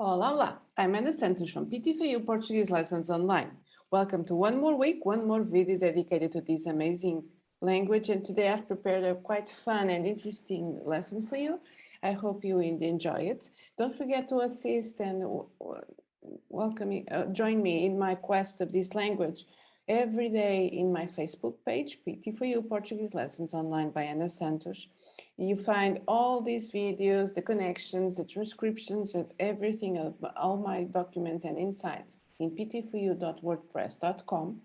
Olá, olá. I'm Ana Santos from PT4U Portuguese Lessons Online. Welcome to one more week, one more video dedicated to this amazing language. And today I've prepared a quite fun and interesting lesson for you. I hope you enjoy it. Don't forget to assist and join me in my quest of this language every day in my Facebook page, PT4U Portuguese Lessons Online by Ana Santos. You find all these videos, the connections, the transcriptions of everything of all my documents and insights in pt4u.wordpress.com.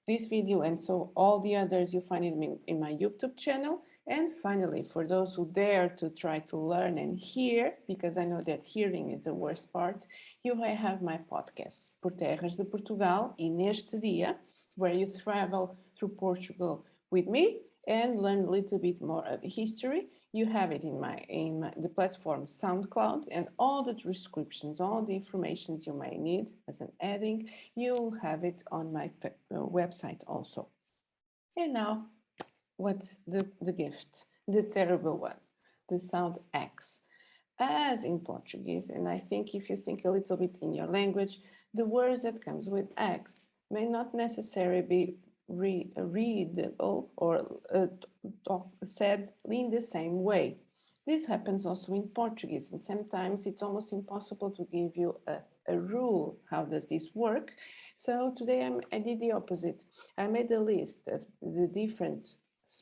This video and so all the others you find in my YouTube channel. And finally, for those who dare to try to learn and hear, because I know that hearing is the worst part, you may have my podcast, Por Terras de Portugal, e Neste Dia, where you travel through Portugal with me and learn a little bit more of history. You have it in the platform SoundCloud, and all the transcriptions, all the information you may need as an adding, you'll have it on my website also. And now, what's the gift? The terrible one, the sound X. As in Portuguese, and I think if you think a little bit in your language, the words that comes with X may not necessarily be readable or said in the same way. This happens also in Portuguese, and sometimes it's almost impossible to give you a rule. How does this work? So today I did the opposite. I made a list of the different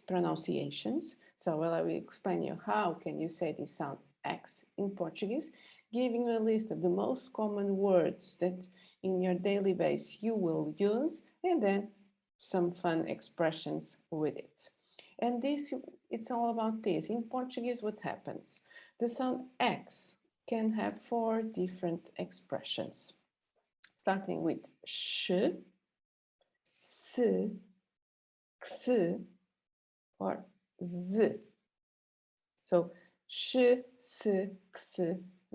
pronunciations. So I will explain you how can you say this sound X in Portuguese, giving you a list of the most common words that in your daily base you will use, and then some fun expressions with it. And this, it's all about this. In Portuguese, what happens? The sound X can have 4 different expressions, starting with sh, s, ks, or z. So sh, s, ks,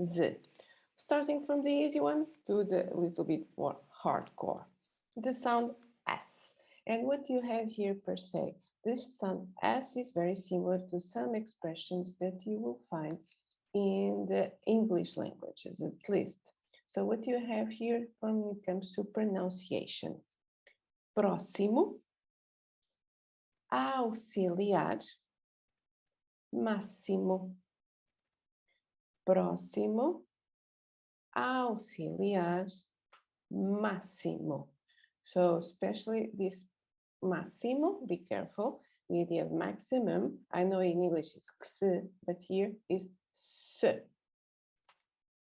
z. Starting from the easy one to the little bit more hardcore. The sound S. And what you have here per se, this sound S is very similar to some expressions that you will find in the English languages, at least. So what you have here when it comes to pronunciation. Próximo, auxiliar, máximo. Próximo, auxiliar, máximo. So especially this máximo, be careful, the idea of maximum. I know in English it's x, but here is s.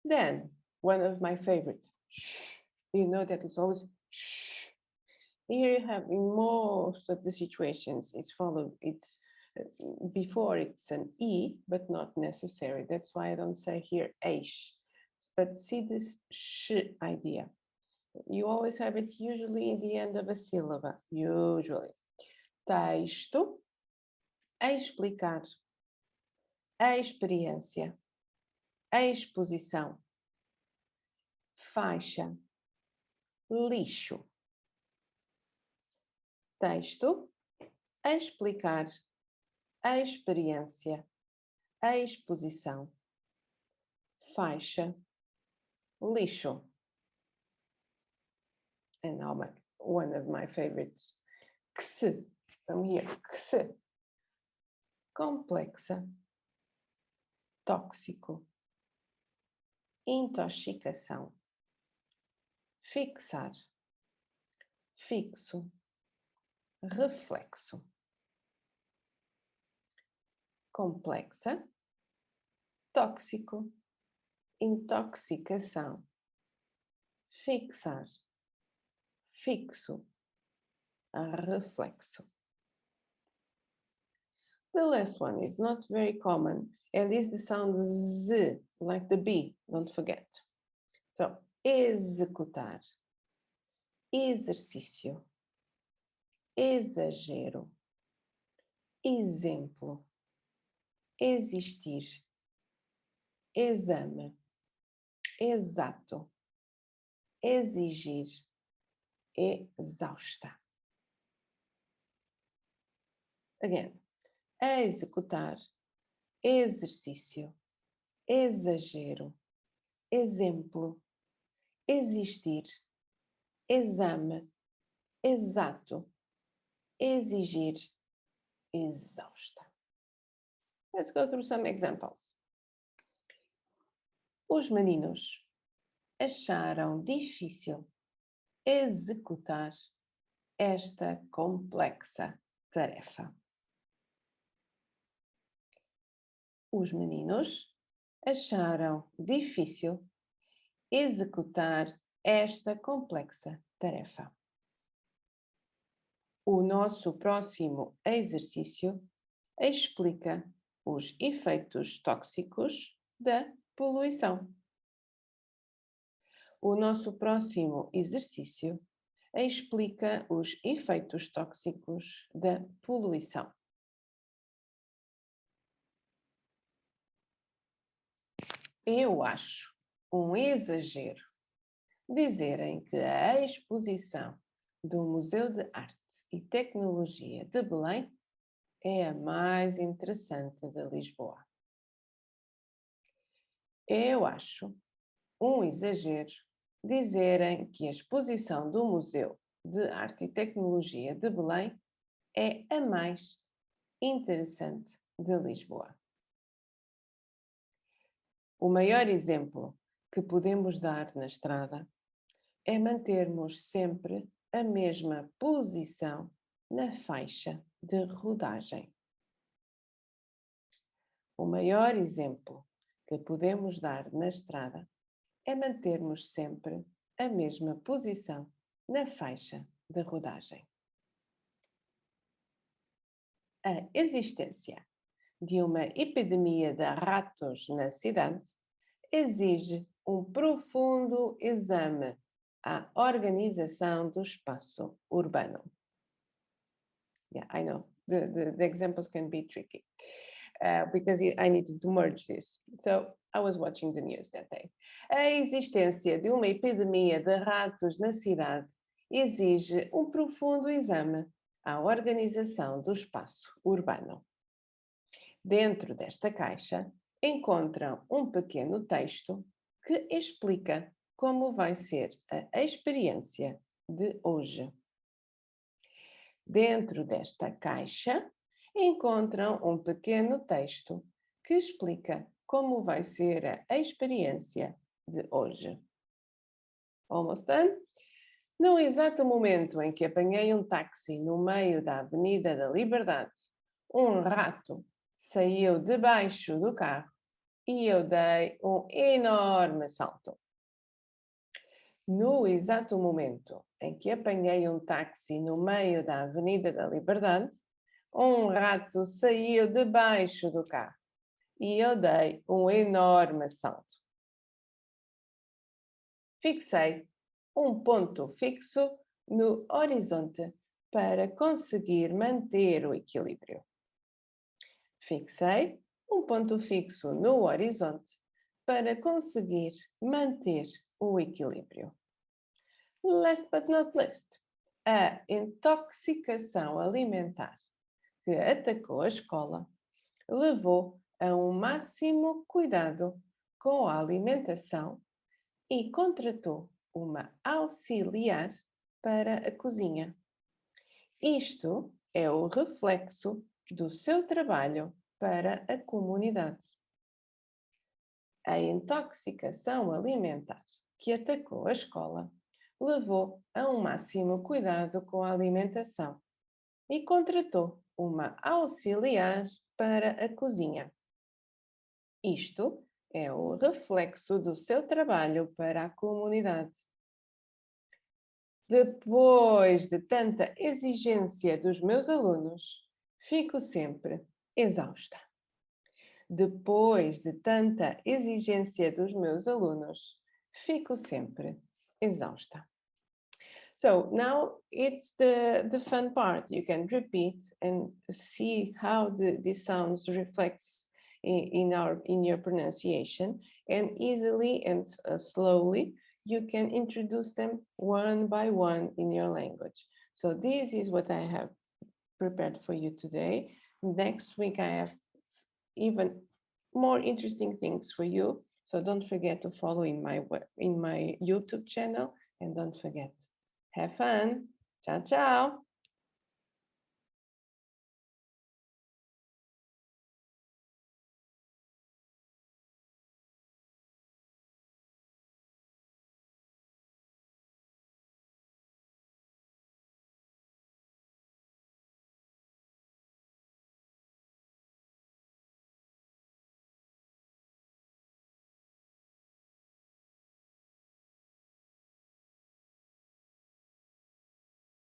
Then, one of my favorite, sh. You know that it's always sh. Here you have in most of the situations, it's followed, it's before it's an E, but not necessary. That's why I don't say here eix. But see this sh idea. You always have it usually in the end of a syllable, usually. Texto, explicar, experiência, exposição, faixa, lixo. Texto, explicar, experiência, exposição, faixa, lixo. And now one of my favorites, ks, from here, ks. Complexa, tóxico, intoxicação, fixar, fixo, reflexo. Complexa, tóxico, intoxicação, fixar, fixo, reflexo. The last one is not very common and is the sound Z, like the B, don't forget. So, executar, exercício, exagero, exemplo, existir, exame, exato, exigir, exausta. Again, executar, exercício, exagero, exemplo, existir, exame, exato, exigir, exausta. Let's go through some examples. Os meninos acharam difícil executar esta complexa tarefa. Os meninos acharam difícil executar esta complexa tarefa. O nosso próximo exercício explica os efeitos tóxicos da poluição. O nosso próximo exercício explica os efeitos tóxicos da poluição. Eu acho um exagero dizerem que a exposição do Museu de Arte e Tecnologia de Belém é a mais interessante de Lisboa. Eu acho um exagero dizerem que a exposição do Museu de Arte e Tecnologia de Belém é a mais interessante de Lisboa. O maior exemplo que podemos dar na estrada é mantermos sempre a mesma posição na faixa de rodagem. O maior exemplo que podemos dar na estrada é mantermos sempre a mesma posição na faixa de rodagem. A existência de uma epidemia de ratos na cidade exige um profundo exame à organização do espaço urbano. Yeah, I know. The examples can be tricky because I needed to merge this. So I was watching the news that day. A existência de uma epidemia de ratos na cidade exige um profundo exame à organização do espaço urbano. Dentro desta caixa encontram um pequeno texto que explica como vai ser a experiência de hoje. Dentro desta caixa encontram um pequeno texto que explica como vai ser a experiência de hoje. Almost done? No exato momento em que apanhei um táxi no meio da Avenida da Liberdade, um rato saiu debaixo do carro e eu dei um enorme salto. No exato momento em que apanhei um táxi no meio da Avenida da Liberdade, um rato saiu debaixo do carro e eu dei um enorme salto. Fixei um ponto fixo no horizonte para conseguir manter o equilíbrio. Fixei um ponto fixo no horizonte para conseguir manter o equilíbrio. Last but not least, a intoxicação alimentar que atacou a escola levou a um máximo cuidado com a alimentação e contratou uma auxiliar para a cozinha. Isto é o reflexo do seu trabalho para a comunidade. A intoxicação alimentar que atacou a escola levou a um máximo cuidado com a alimentação e contratou uma auxiliar para a cozinha. Isto é o reflexo do seu trabalho para a comunidade. Depois de tanta exigência dos meus alunos, fico sempre exausta. Depois de tanta exigência dos meus alunos, fico sempre exausta. So now it's the fun part. You can repeat and see how these sounds reflects in your pronunciation, and easily and slowly you can introduce them one by one in your language. So this is what I have prepared for you today. Next week I have even more interesting things for you. So don't forget to follow in my YouTube channel, and don't forget, have fun. Ciao, ciao.